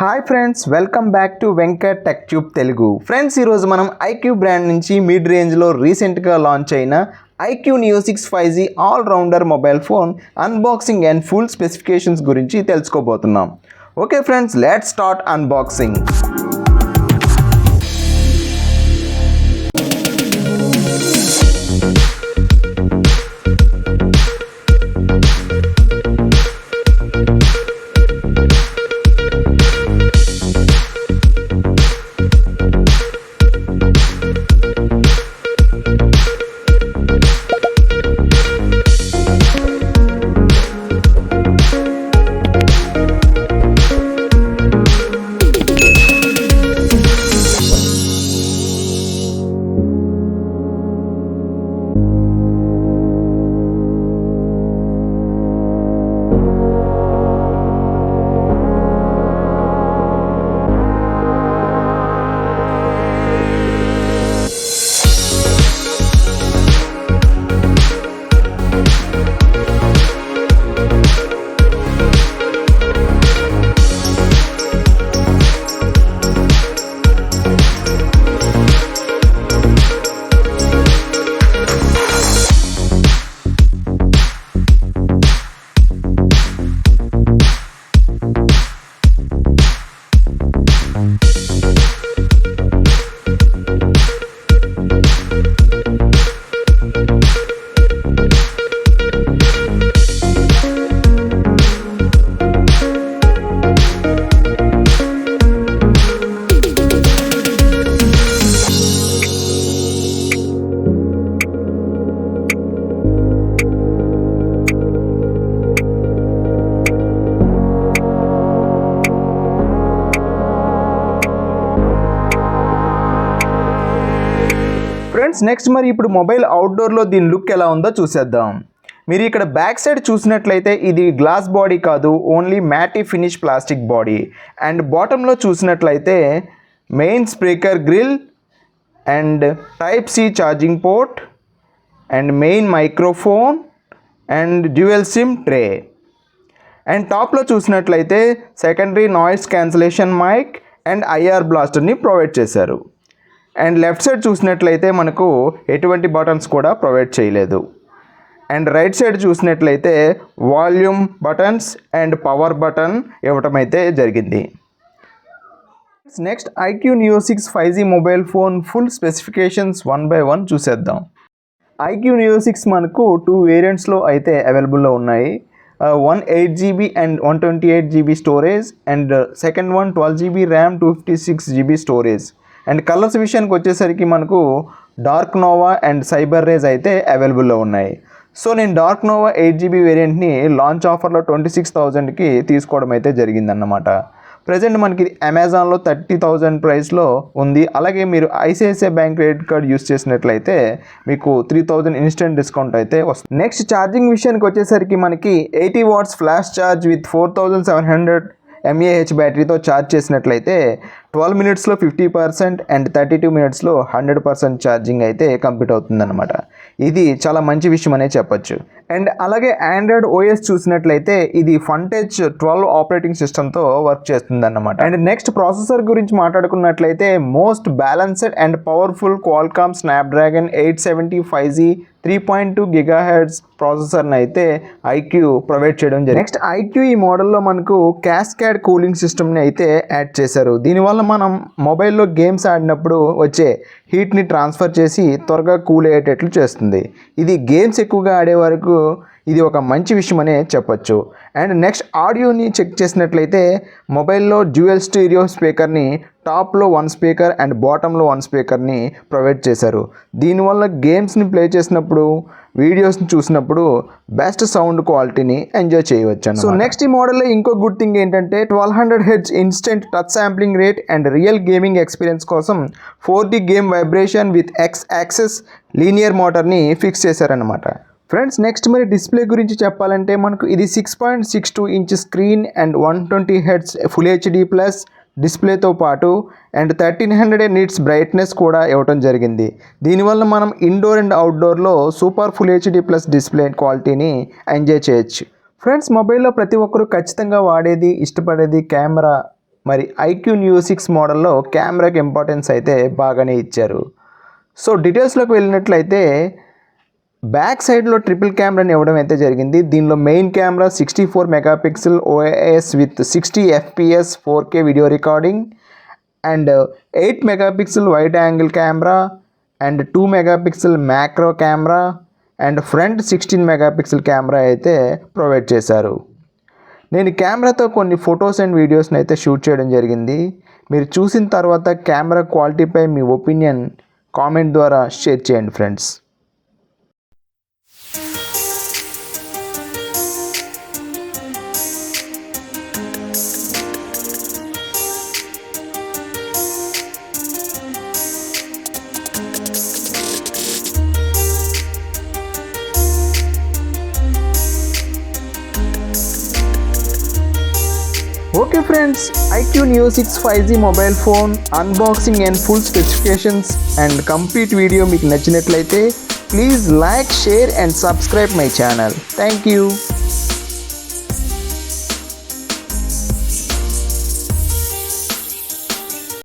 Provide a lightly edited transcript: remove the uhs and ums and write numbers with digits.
Hi friends, welcome back to Venkat tech tube Telugu. Friends, ఈరోజు మనం IQ brand నుంచి mid రేంజ్లో రీసెంట్గా లాంచ్ అయిన IQOO Neo 6 5G all rounder mobile phone unboxing and full specifications గురించి తెలుసుకోబోతున్నాం. Okay friends, let's start unboxing. Friends, next మరి ఇప్పుడు మొబైల్ అవుట్డోర్లో దీని లుక్ ఎలా ఉందో చూసేద్దాం. మీరు ఇక్కడ బ్యాక్ సైడ్ చూసినట్లయితే ఇది గ్లాస్ బాడీ కాదు, only matte finish plastic body. And బాటంలో చూసినట్లయితే main speaker grille and type c charging port and main microphone and dual sim tray. And టాప్లో చూసినట్లయితే secondary noise cancellation mic and IR బ్లాస్టర్ని provide చేశారు. And left side చూసినట్లయితే మనకు ఎటువంటి buttons కూడా ప్రొవైడ్ చేయలేదు. అండ్ రైట్ సైడ్ చూసినట్లయితే volume buttons and power button ఇవ్వటం అయితే జరిగింది. Next IQOO Neo 6 5G mobile phone full specifications 1 by 1 చూసేద్దాం. IQOO Neo 6 మనకు 2 వేరియంట్స్లో అయితే అవైలబుల్లో ఉన్నాయి. one 8GB and 128GB storage and second one 12GB RAM 256GB storage. And colours విషయానికి వచ్చేసరికి మనకు dark nova and cyber rage అయితే అవైలబుల్లో ఉన్నాయి. సో నేను డార్క్ నోవా 8GB వేరియంట్ని లాంచ్ ఆఫర్లో 26,000కి తీసుకోవడం అయితే జరిగిందన్నమాట. ప్రజెంట్ మనకి అమెజాన్లో 30,000 ప్రైస్లో ఉంది. అలాగే మీరు ICICI bank credit card use చేసినట్లయితే మీకు 3,000 ఇన్స్టెంట్ డిస్కౌంట్ అయితే వస్తుంది. నెక్స్ట్ ఛార్జింగ్ విషయానికి వచ్చేసరికి మనకి 80 watts flash charge with 4700 mAh బ్యాటరీతో ఛార్జ్ చేసినట్లయితే 12 minutesలో 50% అండ్ 32 minutesలో 100% ఛార్జింగ్ అయితే కంప్లీట్ అవుతుందన్నమాట. ఇది చాలా మంచి విషయం అనే చెప్పొచ్చు. అండ్ అలాగే ఆండ్రాయిడ్ OS చూసినట్లయితే ఇది ఫంటేజ్ 12 ఆపరేటింగ్ సిస్టమ్తో వర్క్ చేస్తుందన్నమాట. అండ్ నెక్స్ట్ ప్రాసెసర్ గురించి మాట్లాడుకున్నట్లయితే most balanced and powerful Qualcomm Snapdragon 870 5G 3.2 GHz ప్రాసెసర్ని అయితే IQOO ప్రొవైడ్ చేయడం జరిగింది. నెక్స్ట్ IQOO ఈ మోడల్లో మనకు క్యాస్కేడ్ కూలింగ్ సిస్టమ్ని అయితే యాడ్ చేశారు. దీనివల్ల మనం మొబైల్లో గేమ్స్ ఆడినప్పుడు వచ్చే హీట్ని ట్రాన్స్ఫర్ చేసి త్వరగా కూల్ అయ్యేటట్లు చేస్తుంది. ఇది గేమ్స్ ఎక్కువగా ఆడే వరకు ఇది ఒక మంచి విషయం అనే చెప్పొచ్చు. అండ్ నెక్స్ట్ ఆడియోని చెక్ చేసినట్లయితే మొబైల్లో డ్యూయల్ స్టీరియో స్పీకర్ని టాప్లో 1 స్పీకర్ అండ్ బాటంలో 1 స్పీకర్ని ప్రొవైడ్ చేశారు. దీనివల్ల గేమ్స్ని ప్లే చేసినప్పుడు వీడియోస్ని చూసినప్పుడు బెస్ట్ సౌండ్ క్వాలిటీని ఎంజాయ్ చేయవచ్చు. సో నెక్స్ట్ ఈ మోడల్లో ఇంకో గుడ్ థింగ్ ఏంటంటే 1200 Hz instant touch sampling rate and real gaming experience కోసం 4D game vibration with X axis linear మోటార్ని ఫిక్స్ చేశారనమాట. ఫ్రెండ్స్, నెక్స్ట్ మరి డిస్ప్లే గురించి చెప్పాలంటే మనకు ఇది 6.62 inch screen and 120 Hz full HD plus డిస్ప్లేతో పాటు అండ్ 1300 nits బ్రైట్నెస్ కూడా ఇవ్వటం జరిగింది. దీనివల్ల మనం ఇండోర్ అండ్ అవుట్డోర్లో super full HD plus display క్వాలిటీని ఎంజాయ్ చేయొచ్చు. ఫ్రెండ్స్, మొబైల్లో ప్రతి ఒక్కరూ ఖచ్చితంగా వాడేది ఇష్టపడేది కెమెరా మరి ఐక్యూ న్యూ 6 మోడల్లో కెమెరాకి ఇంపార్టెన్స్ అయితే బాగానే ఇచ్చారు. సో డీటెయిల్స్లోకి వెళ్ళినట్లయితే బ్యాక్ సైడ్లో ట్రిపుల్ కెమెరాని ఇవ్వడం అయితే జరిగింది. దీనిలో main camera 64 megapixel OIS with 60 FPS 4K video recording and 8 megapixel wide angle camera and 2 megapixel macro camera and front 16 megapixel camera అయితే ప్రొవైడ్ చేశారు. నేను కెమెరాతో కొన్ని ఫొటోస్ అండ్ వీడియోస్ని అయితే షూట్ చేయడం జరిగింది. మీరు చూసిన తర్వాత కెమెరా క్వాలిటీపై మీ ఒపీనియన్ కామెంట్ ద్వారా షేర్ చేయండి friends. Okay friends, IQOO Neo 6 5G mobile phone unboxing and full specifications and complete video మీకు నచ్చినట్లయితే please like, share and subscribe my channel. Thank you.